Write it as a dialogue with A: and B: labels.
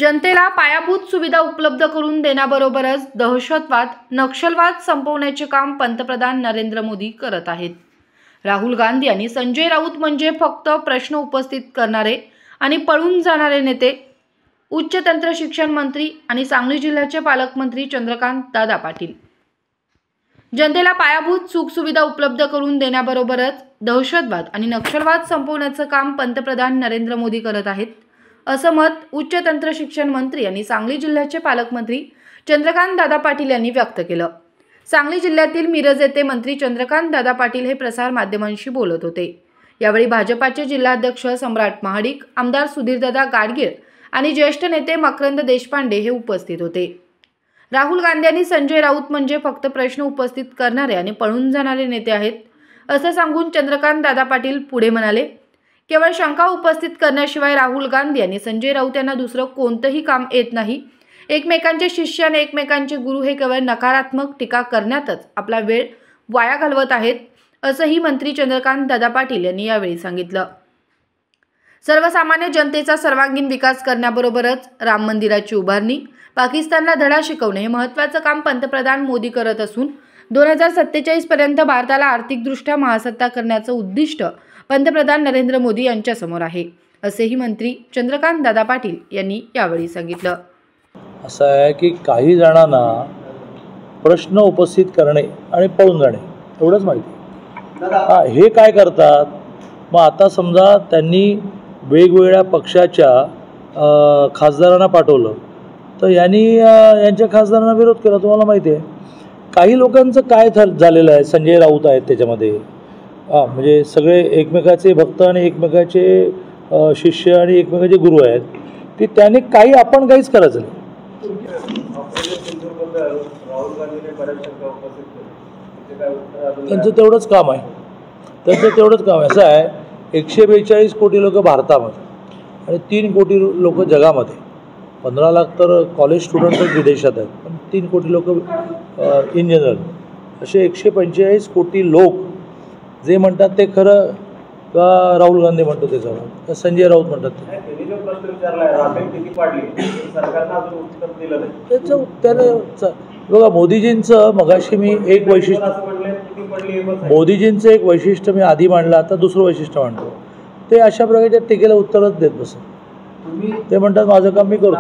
A: जनतेला पायाभूत सुविधा उपलब्ध करून देण्याबरोबरच दहशतवाद, नक्षलवाद संपवण्याचे काम पंतप्रधान नरेंद्र मोदी करत आहेत। राहुल गांधी आणि संजय राऊत म्हणजे फक्त प्रश्न उपस्थित करणारे आणि पळून जाणारे नेते। उच्च तंत्र शिक्षण मंत्री आणि सांगली जिल्ह्याचे पालकमंत्री चंद्रकांत दादा पाटील जनतेला पायाभूत सुखसुविधा उपलब्ध करून देण्याबरोबरच दहशतवाद आणि नक्षलवाद संपवण्याचे काम पंतप्रधान नरेंद्र मोदी करत आहेत, असं मत उच्च तंत्र शिक्षण मंत्री आणि सांगली जिल्ह्याचे पालकमंत्री चंद्रकांत दादा पाटील यांनी व्यक्त केलं। सांगली जिल्ह्यातील मिरज येथे मंत्री चंद्रकांत दादा पाटील हे प्रसार माध्यमांशी बोलत होते। यावेळी भाजपाचे जिल्हाध्यक्ष सम्राट महाडिक, आमदार सुधीरदादा गाडगीळ आणि ज्येष्ठ नेते मकरंद देशपांडे हे उपस्थित होते। राहुल गांधी आणि संजय राऊत म्हणजे फक्त प्रश्न उपस्थित करणारे आणि पळून जाणारे नेते आहेत, असं सांगून चंद्रकांत दादा पाटील पुढे म्हणाले, केवळ शंका उपस्थित करण्याशिवाय राहुल गांधी आणि संजय राऊत यांना दुसरं कोणतंही काम येत नाही। एकमेकांचे शिष्य आणि एकमेकांचे गुरु हे केवळ नकारात्मक टीका करण्यातच आपला वेळ वाया घालवत आहेत, असंही मंत्री चंद्रकांत दादा पाटील यांनी यावेळी सांगितलं। सर्वसामान्य जनतेचा सर्वांगीण विकास करण्याबरोबरच राम मंदिराची उभारणी, पाकिस्तानला धडा शिकवणे हे महत्त्वाचं काम पंतप्रधान मोदी करत असून 2047 पर्यंत भारताला आर्थिकदृष्ट्या महासत्ता करण्याचं उद्दिष्ट पंतप्रधान नरेंद्र मोदी यांच्या समोर आहे, असेही मंत्री चंद्रकांत दादा पाटील यांनी यावेळी सांगितलं।
B: असं आहे की काही जणांना प्रश्न उपस्थित करणे आणि पळून जाणे एवढंच माहिती। हे काय करतात, मग आता समजा त्यांनी वेगवेगळ्या पक्षाच्या खासदारांना पाठवलं तर यांच्या खासदारांना विरोध केला। तुम्हाला माहिती आहे काही लोकांचं काय झालेलं आहे, संजय राऊत आहेत त्याच्यामध्ये, म्हणजे सगळे एकमेकाचे भक्त आणि एकमेकाचे शिष्य आणि एकमेकाचे गुरु आहेत की त्याने काही आपण काहीच करायचं नाही। त्यांचं तेवढंच काम आहे, असं आहे 142 कोटी लोक भारतामध्ये आणि 3 कोटी लोक जगामध्ये, 15 लाख तर कॉलेज स्टुडंट्स विदेशात आहेत, पण 3 कोटी लोक इन जनरल, असे 145 कोटी लोक जे म्हणतात ते खरं का राहुल गांधी म्हणतो ते खरं का संजय राऊत म्हणतात त्याचं उत्तर बघा। मोदीजींचं मगाशी मी एक वैशिष्ट्य मी आधी मांडलं, आता दुसरं वैशिष्ट्य मांडतो, ते अशा प्रकारच्या टीकेला उत्तरच देत बसत। ते म्हणतात माझं काम मी करतो।